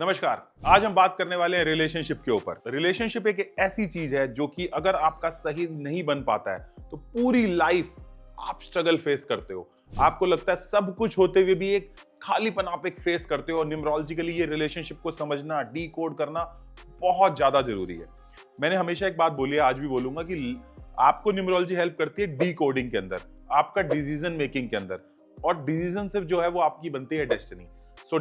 नमस्कार। आज हम बात करने वाले हैं रिलेशनशिप के ऊपर। रिलेशनशिप एक ऐसी चीज है जो कि अगर आपका सही नहीं बन पाता है तो पूरी लाइफ आप स्ट्रगल फेस करते हो। आपको लगता है सब कुछ होते हुए भी एक खालीपन आप एक फेस करते हो और न्यूमरोलॉजिकली ये रिलेशनशिप को समझना, डीकोड करना बहुत ज्यादा जरूरी है। मैंने हमेशा एक बात बोली है, आज भी बोलूंगा कि आपको न्यूमरोलॉजी हेल्प करती है डीकोडिंग के अंदर, आपका डिसीजन मेकिंग के अंदर, और डिसीजन से जो है वो आपकी बनती है डेस्टिनी। सो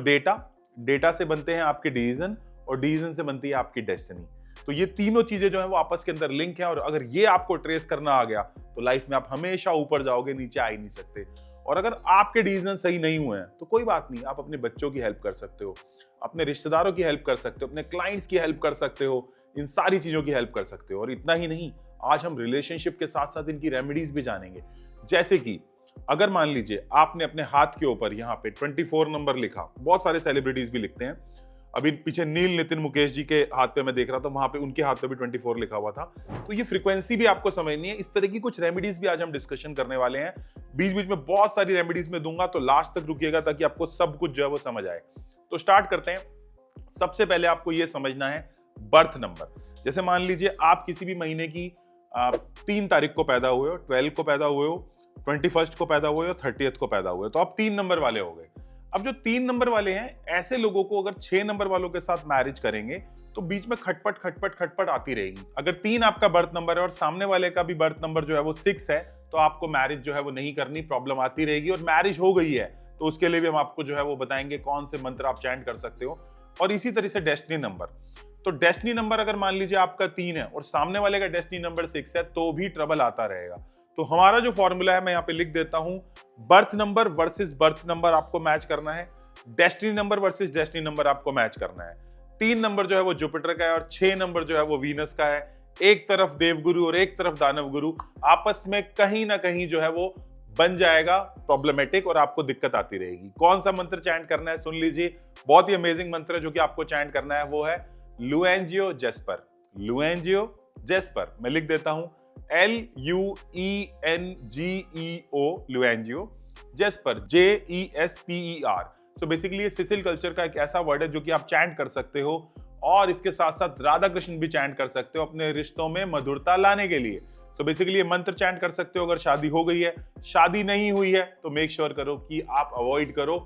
डेटा से बनते हैं आपके डिसीजन और डिसीजन से बनती है आपकी डेस्टिनी। तो ये तीनों चीजें जो है वो आपस के अंदर लिंक है और अगर ये आपको ट्रेस करना आ गया तो लाइफ में आप हमेशा ऊपर जाओगे, नीचे आ ही नहीं सकते। और अगर आपके डिसीजन सही नहीं हुए हैं तो कोई बात नहीं, आप अपने बच्चों की हेल्प कर सकते हो, अपने रिश्तेदारों की हेल्प कर सकते हो, अपने क्लाइंट्स की हेल्प कर सकते हो, इन सारी चीजों की हेल्प कर सकते हो। और इतना ही नहीं, आज हम रिलेशनशिप के साथ साथ इनकी रेमेडीज भी जानेंगे। जैसे कि अगर मान लीजिए आपने अपने हाथ के ऊपर यहाँ पे 24 नंबर लिखा, बहुत सारे सेलिब्रिटीज भी लिखते हैं। अभी पीछे नील नितिन मुकेश जी के हाथ पे मैं देख रहा था, वहां पे उनके हाथ पे भी 24 लिखा हुआ था। तो ये फ्रीक्वेंसी भी आपको समझनी है। इस तरह की कुछ रेमेडीज भी आज हम डिस्कशन करने वाले हैं। बीच बीच में बहुत सारी रेमेडीज में दूंगा, तो लास्ट तक रुकिएगा ताकि आपको सब कुछ जो है वो समझ आए। तो स्टार्ट करते हैं। सबसे पहले आपको ये समझना है बर्थ नंबर। जैसे मान लीजिए आप किसी भी महीने की 3 तारीख को पैदा हुए हो, 12 को पैदा हुए हो, 21 को पैदा हुए हो, 30 को पैदा हुए, तो आप 3 नंबर वाले हो गए। अब जो 3 नंबर वाले हैं, ऐसे लोगों को अगर 6 नंबर वालों के साथ मैरिज करेंगे तो बीच में खटपट खटपट खटपट आती रहेगी। अगर 3 आपका बर्थ नंबर है और सामने वाले का भी बर्थ नंबर जो है वो 6 है तो आपको मैरिज जो है वो नहीं करनी, प्रॉब्लम आती रहेगी। और मैरिज हो गई है तो उसके लिए भी हम आपको जो है वो बताएंगे कौन से मंत्र आप चैंट कर सकते हो। और इसी तरह से डेस्टिनी नंबर, तो डेस्टिनी नंबर अगर मान लीजिए आपका 3 है और सामने वाले का डेस्टिनी नंबर 6 है तो भी ट्रबल आता रहेगा। तो हमारा जो फॉर्मूला है मैं यहाँ पे लिख देता हूं, birth number versus birth number आपको मैच करना है, destiny number versus destiny number आपको मैच करना है। 3 नंबर जो है वो जुपिटर का है और 6 नंबर जो है वो वीनस का है। एक तरफ देवगुरु और एक तरफ दानव गुरु, आपस में कहीं ना कहीं जो है वो बन जाएगा प्रॉब्लमेटिक और आपको दिक्कत आती रहेगी। कौन सा मंत्र चैंट करना है सुन लीजिए, बहुत ही अमेजिंग मंत्र है जो कि आपको चैंट करना है, वो है लुएंजियो जेस्पर। लुएंजियो जेस्पर मैं लिख देता हूं, LUENGEO, Luengeo Jesper, JESPER। So basically ये सिसिल कल्चर का एक ऐसा वर्ड है जो कि आप चैंट कर सकते हो और इसके साथ साथ राधा कृष्ण भी चैंट कर सकते हो अपने रिश्तों में मधुरता लाने के लिए। सो बेसिकली ये मंत्र चैंट कर सकते हो अगर शादी हो गई है। शादी नहीं हुई है तो मेक श्योर करो कि आप अवॉइड करो।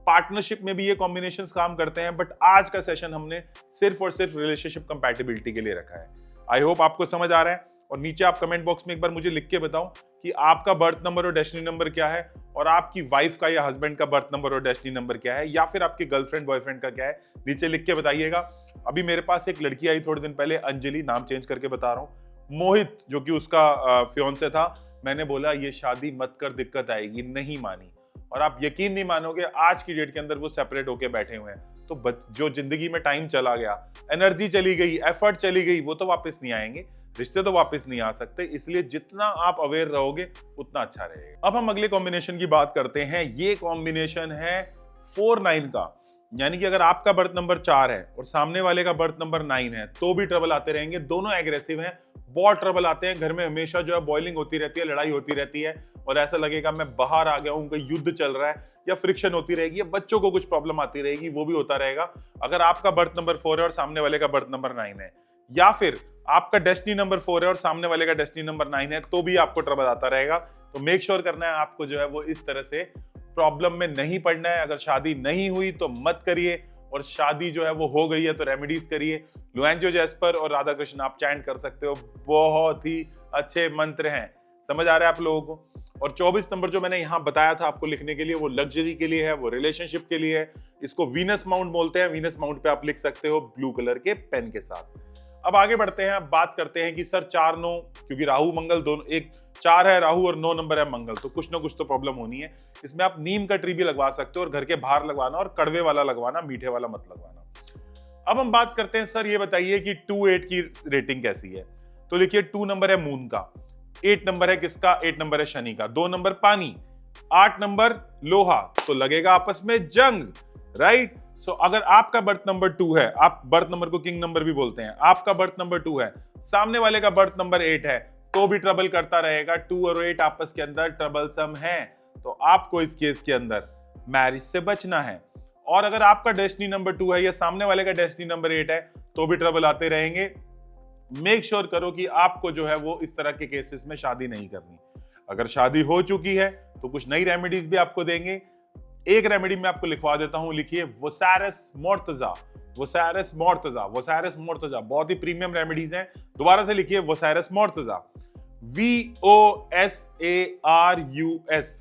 पार्टनरशिप में भी ये कॉम्बिनेशंस काम करते हैं, बट आज का सेशन हमने सिर्फ और सिर्फ रिलेशनशिप कंपैटिबिलिटी के लिए रखा है। आई होप आपको समझ आ रहा है। और नीचे आप कमेंट बॉक्स में एक बार मुझे लिख के बताओ कि आपका बर्थ नंबर और डेस्टिनी नंबर क्या है, और आपकी वाइफ का या हस्बैंड का बर्थ नंबर और डेस्टिनी नंबर क्या है, या फिर आपकी गर्लफ्रेंड बॉयफ्रेंड का क्या है, नीचे लिख के बताइएगा। अभी मेरे पास एक लड़की आई थोड़े दिन पहले, अंजलि, नाम चेंज करके बता रहा हूँ, मोहित जो कि उसका फियांसे था। मैंने बोला ये शादी मत कर, दिक्कत आएगी, नहीं मानी। और आप यकीन नहीं मानोगे, आज की डेट के अंदर वो सेपरेट होके बैठे हुए हैं। तो जो जिंदगी में टाइम चला गया, एनर्जी चली गई, एफर्ट चली गई, वो तो वापस नहीं आएंगे, रिश्ते तो वापस नहीं आ सकते। इसलिए जितना आप अवेयर रहोगे उतना अच्छा रहेगा। अब हम अगले कॉम्बिनेशन की बात करते हैं। ये कॉम्बिनेशन है 4-9 का, यानी कि अगर आपका बर्थ नंबर 4 है और सामने वाले का बर्थ नंबर 9 है तो भी ट्रबल आते रहेंगे। दोनों एग्रेसिव हैं, बहुत ट्रबल आते हैं। घर में हमेशा जो है बॉइलिंग होती रहती है, लड़ाई होती रहती है और ऐसा लगेगा मैं बाहर आ गया हूं, कोई युद्ध चल रहा है, या फ्रिक्शन होती रहेगी, या बच्चों को कुछ प्रॉब्लम आती रहेगी, वो भी होता रहेगा। अगर आपका बर्थ नंबर 4 है और सामने वाले का बर्थ नंबर 9 है, या फिर आपका डेस्टिनी नंबर 4 है और सामने वाले का डेस्टिनी नंबर 9 है, तो भी आपको ट्रबल आता रहेगा। तो मेक श्योर करना है आपको जो है वो इस तरह से प्रॉब्लम में नहीं पड़ना है। अगर शादी नहीं हुई तो मत करिए, और शादी जो है वो हो गई है तो रेमेडीज करिए। लुएंजियो जेस्पर और राधा कृष्ण आप चैंट कर सकते हो, बहुत ही अच्छे मंत्र हैं। समझ आ रहा है आप लोगों को। और 24 नंबर जो मैंने यहाँ बताया था आपको लिखने के लिए, वो लग्जरी के लिए है, वो रिलेशनशिप के लिए है। इसको वीनस माउंट बोलते हैं। वीनस माउंट पे आप लिख सकते हो ब्लू कलर के पेन के साथ। अब आगे बढ़ते हैं, अब बात करते हैं कि सर 4-9, क्योंकि राहु मंगल दोनों, एक 4 है राहु और 9 नंबर है मंगल, तो कुछ ना कुछ तो प्रॉब्लम होनी है। इसमें आप नीम का ट्री भी लगवा सकते हो और घर के बाहर लगवाना, और कड़वे वाला लगवाना, मीठे वाला मत लगवाना। अब हम बात करते हैं, सर ये बताइए कि 2-8 की रेटिंग कैसी है। तो लिखिए 2 नंबर है मून का, 8 नंबर है किसका, 8 नंबर है शनि का, 2 नंबर पानी, 8 नंबर लोहा, तो लगेगा आपस में जंग, राइट। सो अगर आपका बर्थ नंबर 2 है, आप बर्थ नंबर को किंग नंबर भी बोलते हैं, आपका बर्थ नंबर 2 है, सामने वाले का बर्थ नंबर 8 है, तो भी ट्रबल करता रहेगा। 2 और 8 आपस के अंदर ट्रबलसम है, तो आपको इस केस के अंदर मैरिज से बचना है। और अगर आपका डेस्टिनी नंबर 2 है या सामने वाले का डेस्टिनी नंबर 8 है तो भी ट्रबल आते रहेंगे। मेक श्योर करो कि आपको जो है वो इस तरह के केसेस में शादी नहीं करनी। अगर शादी हो चुकी है तो कुछ नई रेमेडीज भी आपको देंगे। एक रेमेडी मैं आपको लिखवा देता हूं, लिखिए वोसारस मोर्तजा। वोसारस मोर्तजा, वोसारस मोर्तजा बहुत ही प्रीमियम रेमेडीज हैं। दोबारा से लिखिए वोसारस मोर्तजा, VOSARUS,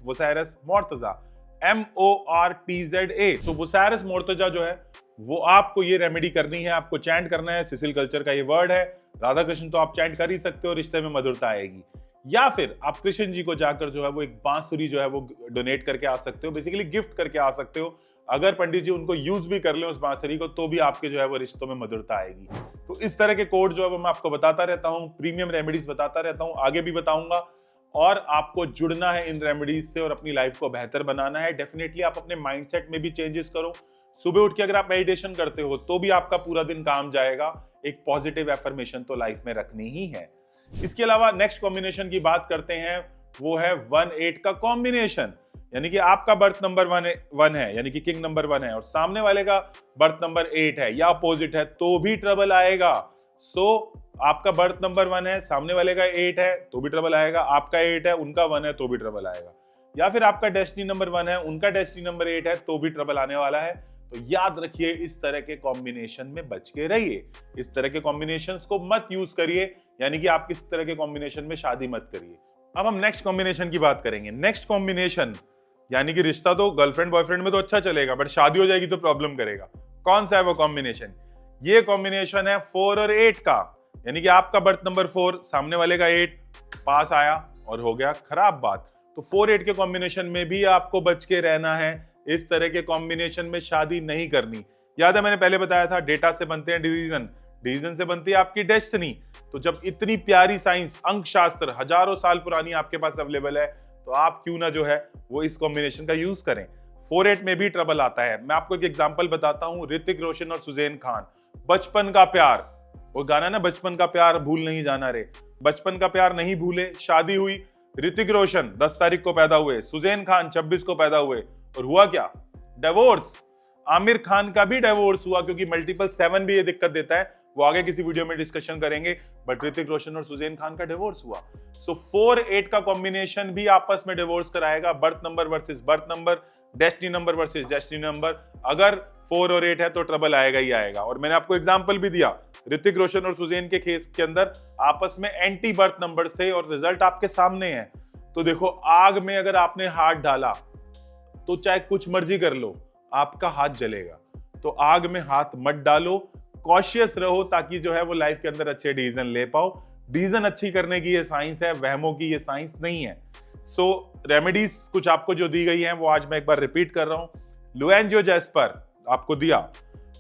वोसारस मोर्तजा, MORTZA। तो वोसारस मोर्तजा जो है वो आपको ये रेमेडी करनी है, आपको चैंट करना है। सिसिल कल्चर का ये वर्ड है, राधा कृष्ण तो आप चैंट कर ही सकते हो, रिश्ते में मधुरता आएगी। या फिर आप कृष्ण जी को जाकर जो है वो एक बांसुरी जो है वो डोनेट करके आ सकते हो, बेसिकली गिफ्ट करके आ सकते हो। अगर पंडित जी उनको यूज भी कर ले उस बांसुरी को तो भी आपके जो है वो रिश्तों में मधुरता आएगी। तो इस तरह के कोड जो है वो मैं आपको बताता रहता हूँ, प्रीमियम रेमेडीज बताता रहता हूँ, आगे भी बताऊंगा। और आपको जुड़ना है इन रेमेडीज से और अपनी लाइफ को बेहतर बनाना है। डेफिनेटली आप अपने माइंडसेट में भी चेंजेस करो। सुबह उठ के अगर आप मेडिटेशन करते हो तो भी आपका पूरा दिन काम जाएगा। एक पॉजिटिव एफर्मेशन तो लाइफ में रखनी ही है। इसके अलावा नेक्स्ट कॉम्बिनेशन की बात करते हैं, वो है 1-8 का कॉम्बिनेशन। यानी कि आपका बर्थ नंबर 1 है, यानी कि किंग नंबर 1 है और सामने वाले का बर्थ नंबर 8 है या अपोजिट है तो भी ट्रबल आएगा। सो आपका बर्थ नंबर 1 है, सामने वाले का 8 है तो भी ट्रबल आएगा। आपका 8 है, उनका 1 है तो भी ट्रबल आएगा। या फिर आपका डेस्टिनी नंबर 1 है, उनका डेस्टिनी नंबर 8 है तो भी ट्रबल आने वाला है। तो याद रखिए, इस तरह के कॉम्बिनेशन में बच के रहिए। इस तरह के कॉम्बिनेशंस को मत यूज करिए, यानी कि आप इस तरह के कॉम्बिनेशन में शादी मत करिए। अब हम नेक्स्ट कॉम्बिनेशन की बात करेंगे। नेक्स्ट कॉम्बिनेशन यानी कि रिश्ता तो गर्लफ्रेंड बॉयफ्रेंड में तो अच्छा चलेगा, बट शादी हो जाएगी तो प्रॉब्लम करेगा। कौन सा है वो कॉम्बिनेशन? ये कॉम्बिनेशन है 4 और 8 का। यानी कि आपका बर्थ नंबर 4, सामने वाले का 8, पास आया और हो गया खराब बात। तो 4-8 के कॉम्बिनेशन में भी आपको बच के रहना है। इस तरह के कॉम्बिनेशन में शादी नहीं करनी। याद है मैंने पहले बताया था, डेटा से बनते हैं डिसीजन, डिसीजन से बनती है आपकी डेस्टिनी। तो जब इतनी प्यारी साइंस, अंक शास्त्र हजारों साल पुरानी आपके पास अवेलेबल है तो आप क्यों ना जो है वो इस कॉम्बिनेशन का यूज करें। 4-8 में भी ट्रबल आता है। मैं आपको एक एग्जांपल बताता हूं, ऋतिक रोशन और सुजैन खान, बचपन का प्यार। वो गाना ना, बचपन का प्यार भूल नहीं जाना रे। बचपन का प्यार नहीं भूले, शादी हुई। ऋतिक रोशन 10 तारीख को पैदा हुए, सुजैन खान 26 को पैदा हुए और हुआ क्या? डिवोर्स। आमिर खान का भी डिवोर्स हुआ क्योंकि मल्टीपल 7 भी ये दिक्कत देता है, वो आगे किसी वीडियो में डिस्कशन करेंगे। बट ऋतिक रोशन और सुजैन खान का डिवोर्स हुआ। सो 4-8 का कॉम्बिनेशन भी आपस में डिवोर्स कराएगा। Birth number versus birth number, destiny number versus destiny number. अगर 4 और 8 है तो ट्रबल आएगा ही आएगा। और मैंने आपको एग्जांपल भी दिया, ऋतिक रोशन और सुजैन के केस के अंदर आपस में एंटी बर्थ नंबर थे और रिजल्ट आपके सामने है। तो देखो, आग में अगर आपने हाथ डाला तो चाहे कुछ मर्जी कर लो, आपका हाथ जलेगा। तो आग में हाथ मत डालो, कॉशियस रहो ताकि जो है वो लाइफ के अंदर अच्छे डिसीजन ले पाओ। डिसीजन अच्छी करने की ये साइंस है, वहमों की ये साइंस नहीं है। सो रेमेडीज कुछ आपको जो दी गई हैं वो आज मैं एक बार रिपीट कर रहा हूं। लुएंजियो जैस्पर आपको दिया,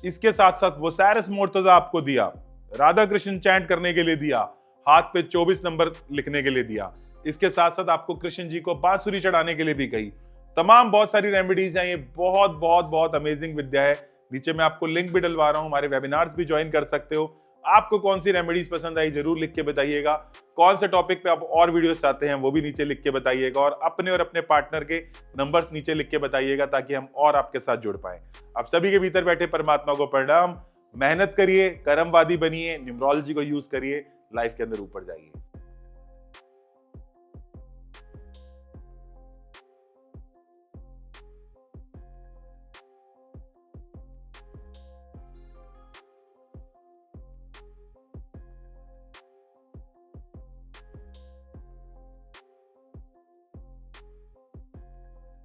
इसके साथ साथ वोसारस मोर्तजा आपको दिया, राधा कृष्ण चैंट करने के लिए दिया, हाथ पे 24 नंबर लिखने के लिए दिया, इसके साथ साथ आपको कृष्ण जी को बांसुरी चढ़ाने के लिए भी कही। तमाम बहुत सारी रेमेडीज हैं। ये बहुत बहुत बहुत अमेजिंग विद्या है। नीचे मैं आपको लिंक भी डलवा रहा हूं, हमारे वेबिनार्स भी ज्वाइन कर सकते हो। आपको कौन सी रेमेडीज पसंद आई जरूर लिख के बताइएगा। कौन से टॉपिक पे आप और वीडियोस चाहते हैं वो भी नीचे लिख के बताइएगा और अपने पार्टनर के नंबर्स नीचे लिख के बताइएगा ताकि हम और आपके साथ जुड़ पाए। आप सभी के भीतर बैठे परमात्मा को प्रणाम। मेहनत करिए, कर्मवादी बनिए, न्यूमरोलॉजी को यूज करिए, लाइफ के अंदर ऊपर जाइए।